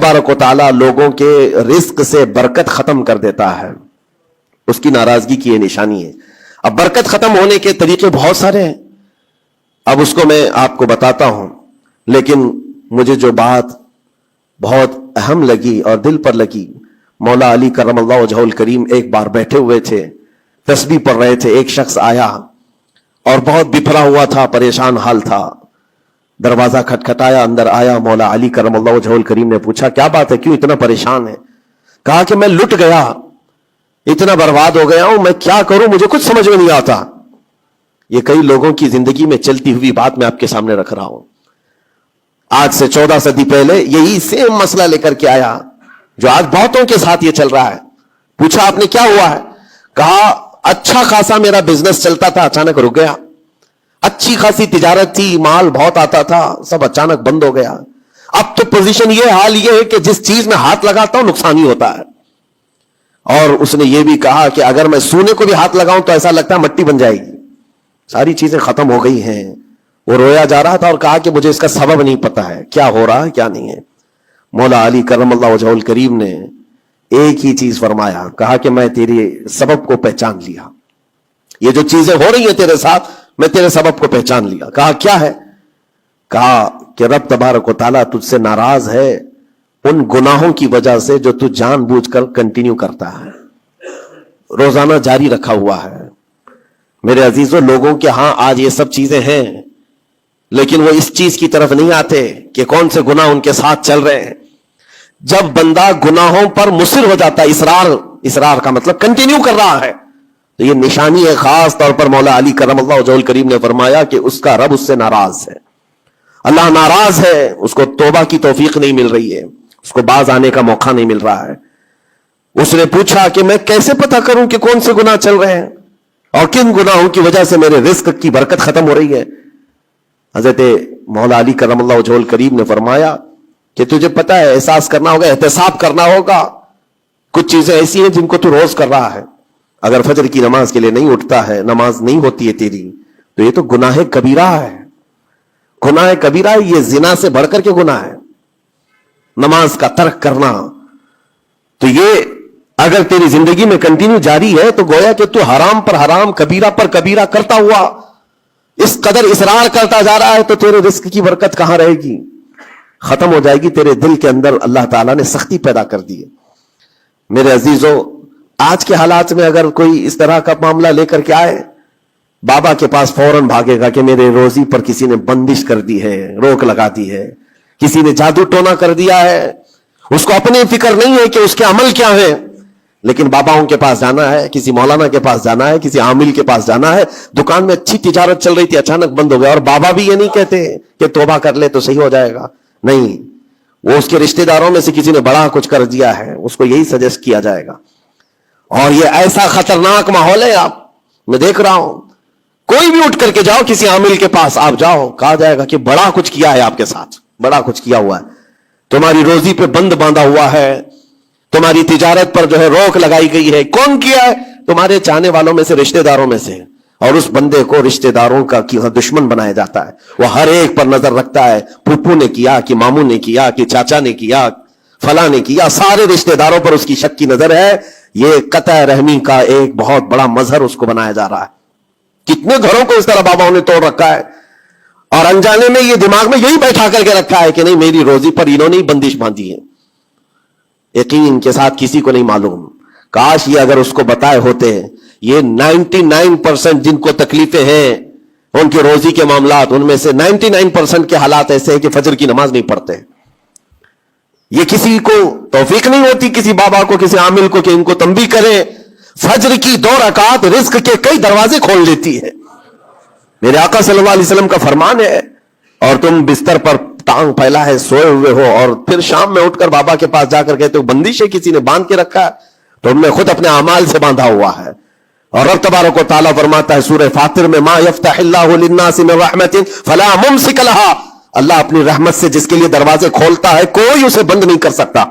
तबारक व तआला लोगों के रिस्क से बरकत खत्म कर देता है, उसकी नाराजगी की ये निशानी है। अब बरकत खत्म होने के तरीके बहुत सारे हैं, अब उसको मैं आपको बताता हूं, लेकिन मुझे जो बात बहुत अहम लगी और दिल पर लगी, मौला अली करमल्लाहु वजहुल करीम एक बार बैठे हुए थे, तस्बीह पढ़ रहे थे, एक शख्स आया और बहुत बिफरा हुआ था, परेशान हाल था। दरवाजा खटखटाया, अंदर आया, मौला अली करमल्लाहु वजहुल करीम ने पूछा क्या बात है, क्यों इतना परेशान है? कहा कि मैं लुट गया, इतना बर्बाद हो गया हूं, मैं क्या करूं, मुझे कुछ समझ में नहीं आता। ये कई लोगों की जिंदगी में चलती हुई बात मैं आपके सामने रख रहा हूं। आज से 14 सदी पहले यही सेम मसला लेकर के आया, जो आज बहुतों के साथ ये चल रहा है। पूछा आपने क्या हुआ है? कहा अच्छा खासा मेरा बिजनेस चलता था, अचानक रुक गया। अच्छी खासी तिजारत थी, माल बहुत आता था, सब अचानक बंद हो गया। अब तो पोजीशन ये, हाल ये है कि जिस चीज में हाथ लगाता हूं नुकसान ही होता है। और उसने ये भी कहा कि अगर मैं सोने को भी हाथ लगाऊं तो ऐसा लगता है मट्टी बन जाएगी। सारी चीजें खत्म हो गई हैं। वो रोया जा रहा था और कहा कि मुझे इसका सबब नहीं पता है, क्या हो रहा है क्या नहीं है। मौला अली करमल्लाहु वजहुल करीम ने एक ही चीज फरमाया, कहा कि मैं तेरे सबब को पहचान लिया, ये जो चीजें हो रही हैं तेरे साथ, मैं तेरे सबब को पहचान लिया। कहा क्या है? कहा कि रब तबारक व तआला तुझसे नाराज है उन गुनाहों की वजह से जो तू जानबूझकर कंटिन्यू करता है, रोजाना जारी रखा हुआ है। मेरे अजीजों, लोगों के हां आज ये सब चीजें हैं, लेकिन वो इस चीज की तरफ नहीं आते कि कौन से गुनाह उनके साथ चल रहे हैं। जब बंदा गुनाहों पर मुसिर हो जाता है, इसरार का मतलब कंटिन्यू कर रहा है, तो ये निशानी है। खास तौर पर मौला अली करमल्लाहु वजहुल करीम ने फरमाया कि उसका रब उससे नाराज है, अल्लाह नाराज है, उसको तौबा की तौफीक नहीं मिल रही है, उसको बाज आने का मौका नहीं मिल रहा है। उसने पूछा कि मैं कैसे पता करूं कि कौन से गुनाह चल रहे हैं और किन गुनाहों की वजह से मेरे रिस्क की बरकत खत्म हो रही है। हजरत मौला अली करमल्लाहु वजहुल करीम ने फरमाया कि तुझे पता है, एहसास करना होगा, एहतिसाब करना होगा। कुछ चीजें ऐसी हैं जिनको तू रोज कर रहा है। अगर फजर की नमाज के लिए नहीं उठता है, नमाज नहीं होती है तेरी, तो ये तो गुनाह कबीरा है। गुनाह कबीरा है, ये जिना से बढ़कर के गुनाह है, नमाज का तर्क करना। तो ये अगर तेरी जिंदगी में कंटिन्यू जारी है तो गोया कि तू हराम पर हराम, कबीरा पर कबीरा करता हुआ इस कदर इसरार करता जा रहा है, तो तेरे रिस्क की बरकत कहां रहेगी? खत्म हो जाएगी। तेरे दिल के अंदर अल्लाह ताला ने सख्ती पैदा कर दी है। मेरे अजीजों, आज के हालात में अगर कोई इस तरह का मामला लेकर के आए, बाबा के पास फौरन भागेगा कि मेरे रोजी पर किसी ने बंदिश कर दी है, रोक लगा दी है, किसी ने जादू टोना कर दिया है। उसको अपनी फिक्र नहीं है कि उसके अमल क्या है, लेकिन बाबाओं के पास जाना है, किसी मौलाना के पास जाना है, किसी आमिल के पास जाना है। दुकान में अच्छी तिजारत चल रही थी, अचानक बंद हो गया। और बाबा भी ये नहीं कहते कि तौबा कर ले तो सही हो जाएगा, नहीं, वो उसके रिश्तेदारों में से किसी ने बड़ा कुछ कर दिया है, उसको यही सजेस्ट किया जाएगा। और ये ऐसा खतरनाक माहौल है, आप मैं देख रहा हूं, कोई भी उठ करके जाओ किसी आमिल के पास, आप जाओ, कहा जाएगा कि बड़ा कुछ किया है आपके साथ, बड़ा कुछ किया हुआ है, तुम्हारी रोजी पे बंद बांधा हुआ है, तुम्हारी तिजारत पर जो है रोक लगाई गई है। कौन किया है? तुम्हारे चाहने वालों में से, रिश्तेदारों में से। और उस बंदे को रिश्तेदारों का दुश्मन बनाया जाता है। वो हर एक पर नजर रखता है, फूफू ने किया कि मामू ने किया कि चाचा ने किया, फला ने किया, सारे रिश्तेदारों पर उसकी शक की नजर है। ये कतई रहमी का एक बहुत बड़ा मजहर उसको बनाया जा रहा है। कितने घरों को इस तरह बाबाओं ने तोड़ रखा है, और अनजाने में ये दिमाग में यही बैठा करके रखा है कि नहीं, मेरी रोजी पर इन्होंने ही बंदिश बांधी है। यकीन के साथ किसी को नहीं मालूम। काश ये अगर उसको बताए होते, ये 99% जिनको तकलीफें हैं उनकी रोजी के मामलात, उनमें से 99% के हालात ऐसे हैं कि फजर की नमाज नहीं पढ़ते। ये किसी को तौफीक नहीं होती, किसी बाबा को, किसी आमिल को, कि इनको तंबीह करें। फजर की 2 रकात रिस्क के कई दरवाजे खोल देती है। मेरे आका सल्लल्लाहु अलैहि वसल्लम का फरमान है, और तुम बिस्तर पर टांग फैला है, सोए हुए हो, और फिर शाम में उठकर बाबा के पास जाकर कहते हो बंदिश है, किसी ने बांध के रखा है, तो तुमने खुद अपने अमाल से बांधा हुआ है। और रब तबारक व तआला फरमाता है सूरह फातिर में, मा यफ्तहिल्लाहु लिन्नासि मिन रहमतिन फला मुमसिक लहा, अल्लाह अपनी रहमत से जिसके लिए दरवाजे खोलता है, कोई उसे बंद नहीं कर सकता।